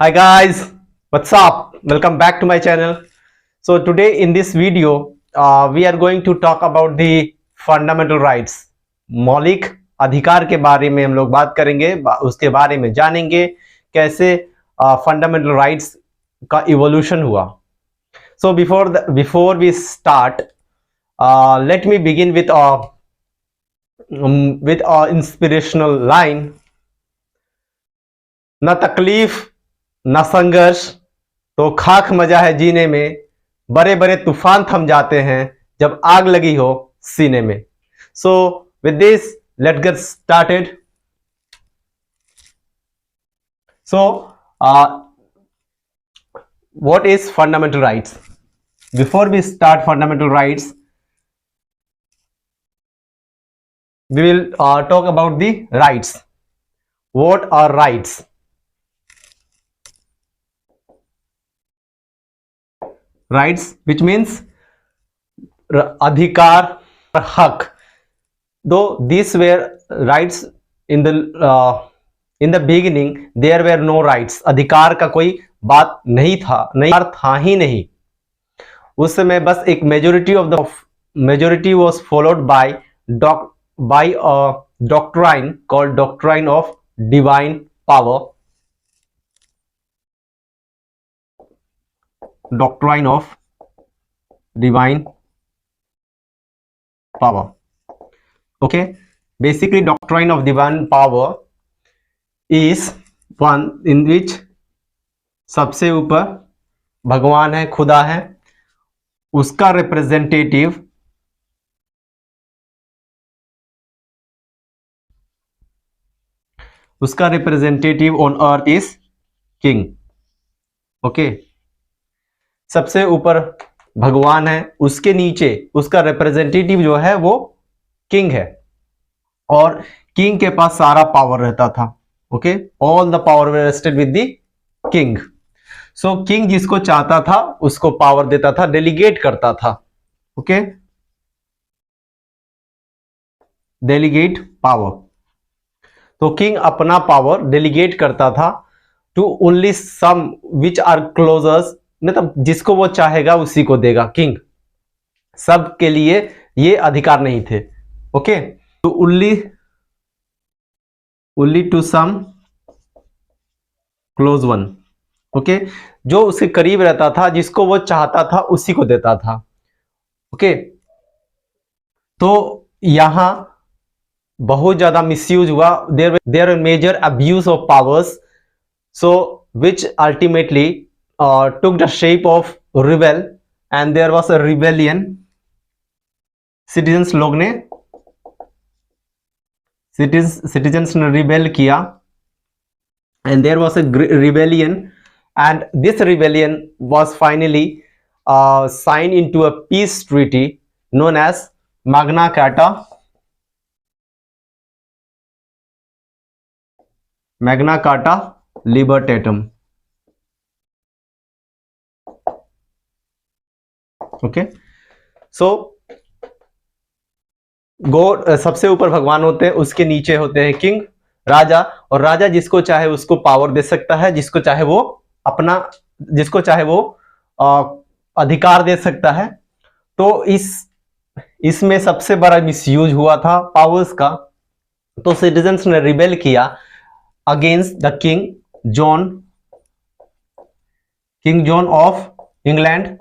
Hi guys, what's up? Welcome back to my channel. So today in this video, we are going to talk about the fundamental rights. मौलिक अधिकार के बारे में हम लोग बात करेंगे, उसके बारे में जानेंगे कैसे fundamental rights का evolution हुआ. So before we start, let me begin with a inspirational line. न तकलीफ न संघर्ष तो खाक मजा है जीने में, बड़े बड़े तूफान थम जाते हैं जब आग लगी हो सीने में. So with this let's get started. So what is fundamental rights? Before we start fundamental rights, we will talk about the rights. What are rights? Rights, which means अधिकार, हक. Though these were rights in the beginning, there were no rights. अधिकार का कोई बात नहीं था ही नहीं. उस समय बस एक majority was followed by a doctrine called doctrine of divine power. Doctrine of divine power. Okay, basically doctrine of divine power is one in which सबसे ऊपर भगवान है, खुदा है, उसका representative on earth is king. Okay, सबसे ऊपर भगवान है, उसके नीचे उसका रिप्रेजेंटेटिव जो है वो किंग है, और किंग के पास सारा पावर रहता था. Okay, all the power wasted with the king. So king जिसको चाहता था उसको पावर देता था, डेलीगेट करता था. Okay, delegate power. तो किंग अपना पावर डेलीगेट करता था to only some which are closers, मतलब जिसको वो चाहेगा उसी को देगा. किंग सब के लिए ये अधिकार नहीं थे. ओके, तो only to some close one. Okay, जो उसके करीब रहता था, जिसको वो चाहता था उसी को देता था. ओके, तो यहां बहुत ज्यादा मिसयूज हुआ. There major abuse of powers, so which ultimately took the shape of rebel, and there was a rebellion. citizens ने रिबेल किया, and there was a rebellion, and this rebellion was finally signed into a peace treaty known as Magna Carta Libertatum. Okay, so God सबसे ऊपर भगवान होते हैं, उसके नीचे होते हैं किंग, राजा. और राजा जिसको चाहे उसको पावर दे सकता है, जिसको चाहे वो अधिकार दे सकता है. तो इसमें सबसे बड़ा मिसयूज हुआ था पावर्स का. तो सिटीजन्स ने रिबेल किया against the king John of England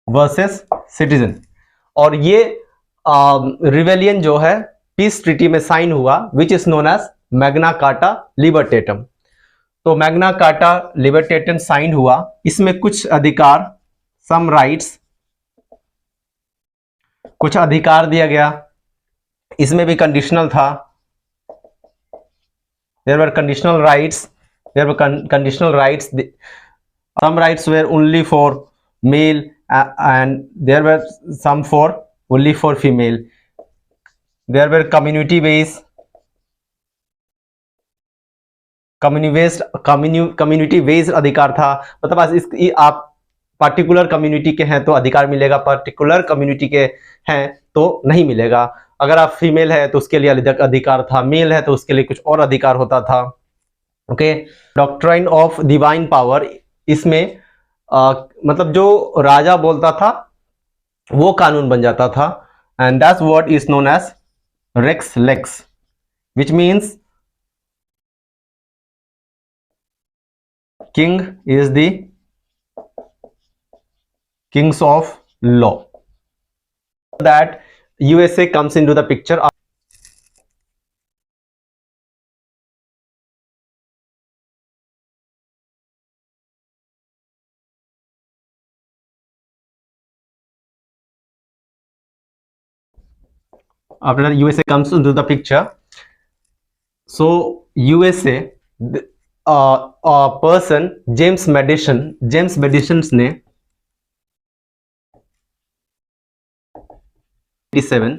versus citizen. और ये रिवेलियन जो है पीस ट्रीटी में साइन हुआ, which is known as Magna Carta Libertatum. तो मैग्ना कार्टा लिबर्टेटम साइन हुआ. इसमें कुछ अधिकार, सम राइट्स, कुछ अधिकार दिया गया. इसमें भी कंडीशनल था. There were conditional rights. Some rights were only for male, and there were some only for female. There were community based अधिकार था. मतलब आप पर्टिकुलर कम्युनिटी के हैं तो अधिकार मिलेगा, पर्टिकुलर कम्युनिटी के हैं तो नहीं मिलेगा. अगर आप फीमेल है तो उसके लिए अलग अधिकार था, मेल है तो उसके लिए कुछ और अधिकार होता था। Okay, doctrine of divine power, इसमें मतलब जो राजा बोलता था वो कानून बन जाता था, and that's what is known as rex lex, which means king is the kings of law. That USA comes into the picture. After USA comes into the picture, so USA, a person James Madison ने 87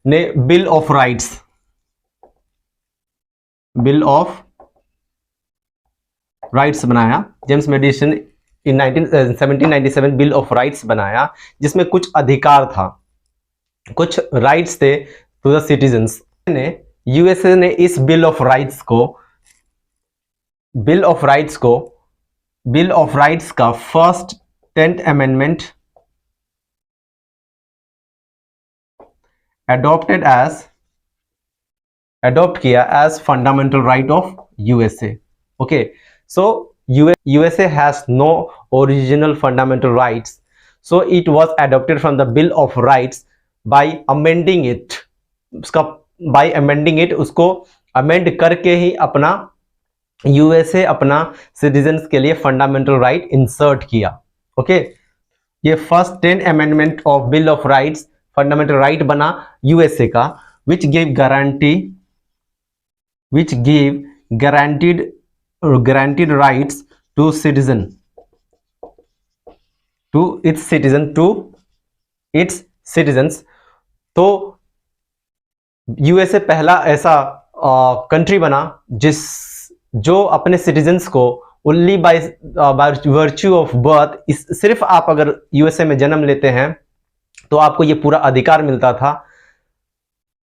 ने bill of rights बनाया। James Madison in 1797 bill of rights बनाया, जिसमें कुछ अधिकार था, कुछ rights थे टू द सिटीजन्स। यूएसए ने इस बिल ऑफ राइट्स का फर्स्ट 10th अमेंडमेंट अडॉप्ट किया as fundamental right of USA. Okay, so USA has no original fundamental rights, so it was adopted from the Bill of Rights by amending it. उसको amend करके ही अपना USA अपना citizens के लिए fundamental right insert किया। Okay, ये first 10 amendment of bill of rights fundamental right बना USA का, which gave guaranteed rights to its citizens। तो USA पहला ऐसा कंट्री बना जो अपने सिटीजन्स को only by virtue of birth, सिर्फ आप अगर USA में जन्म लेते हैं तो आपको ये पूरा अधिकार मिलता था।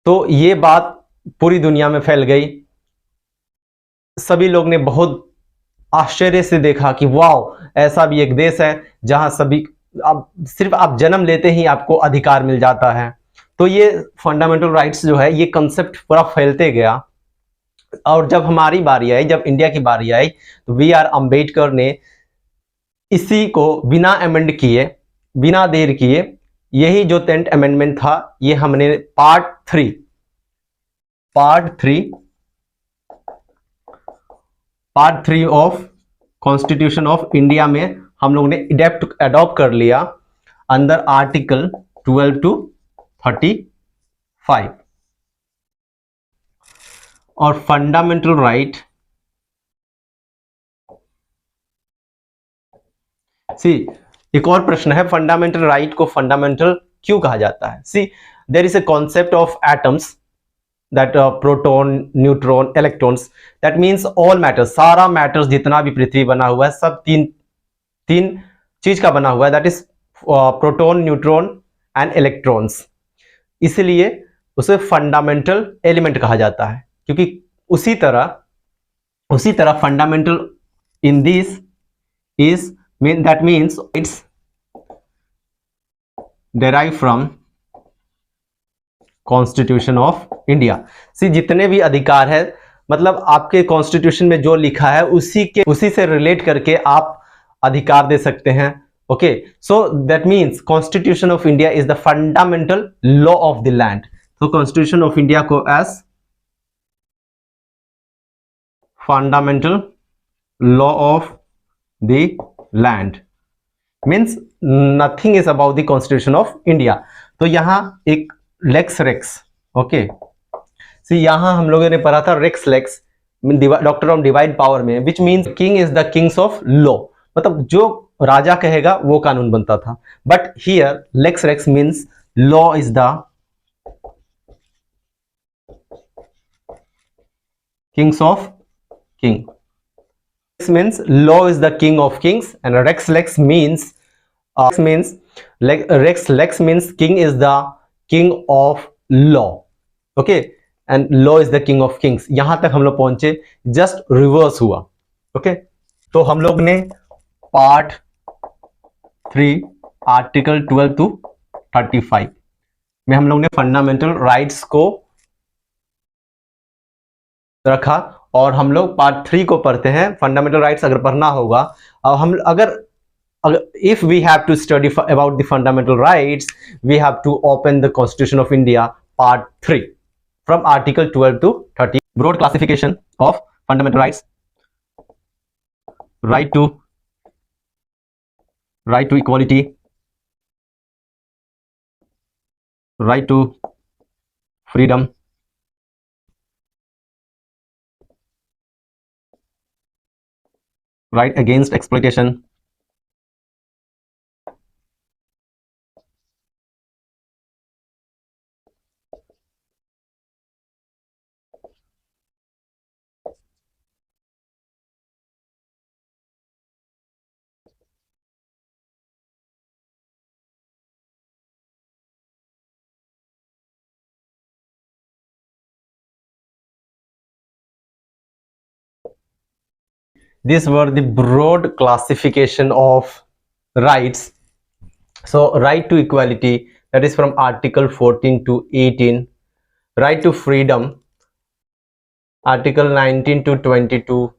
तो ये बात पूरी दुनिया में फैल गई, सभी लोग ने बहुत आश्चर्य से देखा कि वाह, ऐसा भी एक देश है जहां सिर्फ आप जन्म लेते ही आपको अधिकार मिल जाता है। तो ये फंडामेंटल राइट्स जो है, ये कंसेप्ट पूरा फैलते गया, और जब हमारी बारी आई, जब इंडिया की बारी आई, तो BR अम्बेडकर ने इसी को बिना अमेंड किए, बिना देर किए, यही जो 10th अमेंडमेंट था, ये हमने part 3 of constitution of India में हम लोग ने अडॉप्ट कर लिया अंडर आर्टिकल 12 to 35। और फंडामेंटल राइट, एक और प्रश्न है, फंडामेंटल राइट को फंडामेंटल क्यों कहा जाता है? There is a concept of atoms, that proton, neutron, electrons, that means all matters, सारा मैटर्स जितना भी पृथ्वी बना हुआ है, सब तीन चीज का बना हुआ है, that is proton, neutron and electrons. इसलिए उसे फंडामेंटल एलिमेंट कहा जाता है, क्योंकि उसी तरह fundamental in this is that means it's derived from constitution of India. जितने भी अधिकार है, मतलब आपके कॉन्स्टिट्यूशन में जो लिखा है उसी से रिलेट करके आप अधिकार दे सकते हैं। Okay, so that means constitution of India is the fundamental law of the land. तो कॉन्स्टिट्यूशन ऑफ इंडिया को as fundamental law of the land means nothing is about the constitution of India. तो यहां एक lakes racks, okay, यहां हम लोगों ने पढ़ा था rex lex doctor of divide power में, which means king is the kings of law, मतलब जो राजा कहेगा वो कानून बनता था। But here lex rex means law is the kings of king, means law is the king of kings, and rex lex means king is the king of law, okay, and law is the king of Kings. यहां तक हम लोग पहुंचे, just reverse हुआ, okay. तो हम लोग ने पार्ट 3 आर्टिकल 12 to 35 में हम लोग ने फंडामेंटल राइट्स को रखा, और हम लोग पार्ट 3 को पढ़ते हैं। फंडामेंटल राइट्स अगर पढ़ना होगा, और हम अगर if we have to study about the fundamental rights, we have to open the Constitution of India part 3 from article 12 to 30. Broad classification of fundamental rights: right to equality, right to freedom, right against exploitation, these were the broad classification of rights. So right to equality, that is from article 14 to 18. Right to freedom, article 19 to 22.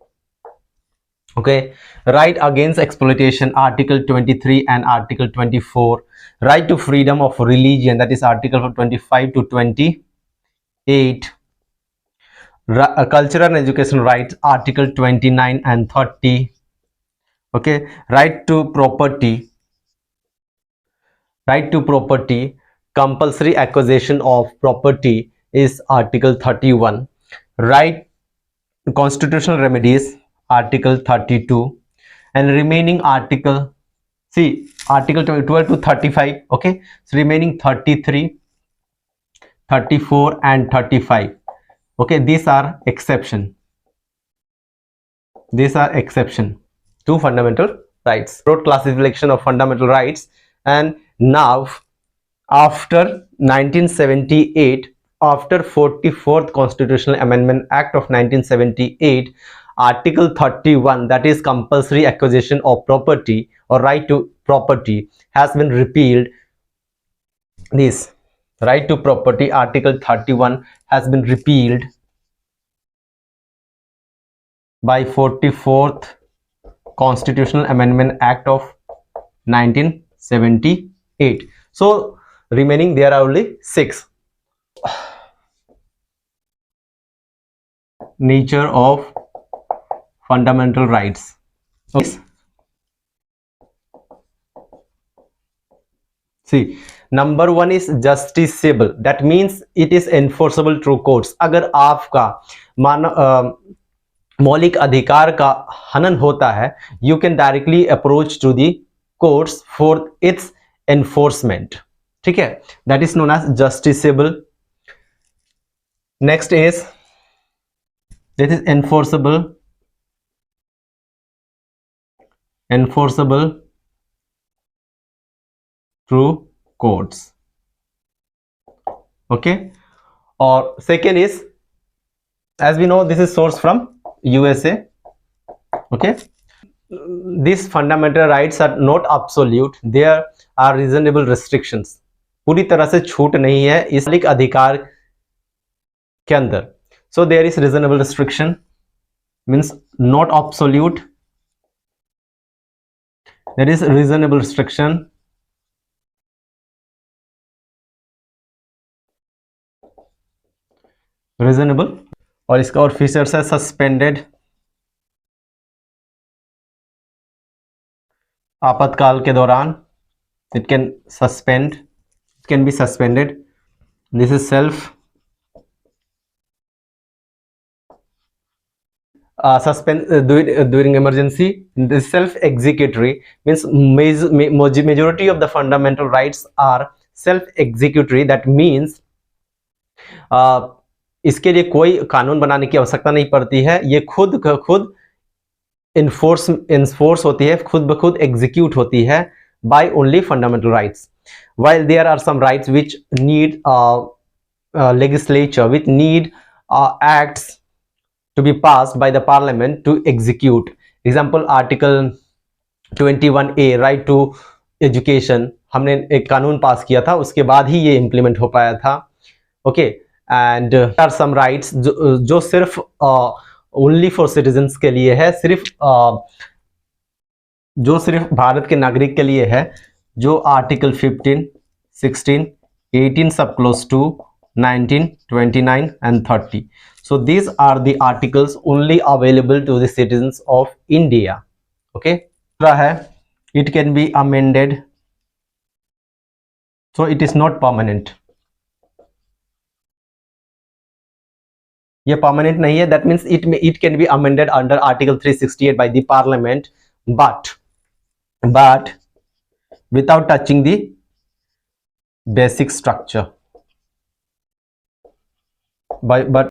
Okay, right against exploitation, article 23 and article 24. Right to freedom of religion, that is article 25 to 28. Cultural and education rights, article 29 and 30. Okay, right to property, compulsory acquisition of property is article 31. Right constitutional remedies, article 32. And remaining article, see, article 12 to 35, okay, so remaining 33, 34 and 35, okay, these are exception to fundamental rights. Broad classification of fundamental rights. And now after 1978, after 44th Constitutional Amendment Act of 1978, article 31, that is compulsory acquisition of property or right to property, has been repealed. This right to property, article 31, has been repealed by 44th Constitutional Amendment Act of 1978. So remaining there are only 6. Nature of fundamental rights. Okay. See, number 1 is justiciable, that means it is enforceable through courts. अगर आपका मौलिक अधिकार का हनन होता है, you can directly approach to the courts for its enforcement. ठीक है, that is known as justiciable. Next is, this is enforceable through courts. Okay, or second is, as we know, this is source from USA. Okay, these fundamental rights are not absolute, there are reasonable restrictions. पूरी तरह से छूट नहीं है इस मौलिक अधिकार के अंदर. So there is reasonable restriction, means not absolute, there is reasonable restriction. Reasonable. और इसका और फीचर्स है सस्पेंडेड, आपातकाल के दौरान it can be suspended. This is self suspend during emergency. This self executory, means majority of the fundamental rights are self executory. That means इसके लिए कोई कानून बनाने की आवश्यकता नहीं पड़ती है, ये खुद इन्फोर्स होती है, खुद ब खुद एग्जीक्यूट होती है by only fundamental rights. while there are some rights which need legislature, which need acts to be passed by the parliament to execute. Example, article 21A, right to education, हमने एक कानून पास किया था, उसके बाद ही ये इंप्लीमेंट हो पाया था. Okay, and are some rights जो सिर्फ ओनली फॉर सिटीजन्स के लिए है, जो सिर्फ भारत के नागरिक के लिए है, जो आर्टिकल 15, 16, 18 सब close 2, 19, 29 and 30. So these are the articles only available to the citizens of India. Okay, it can be amended, so it is not permanent. ये permanent नहीं है, that means it can be amended under article 368 by the parliament, but without touching the basic structure. But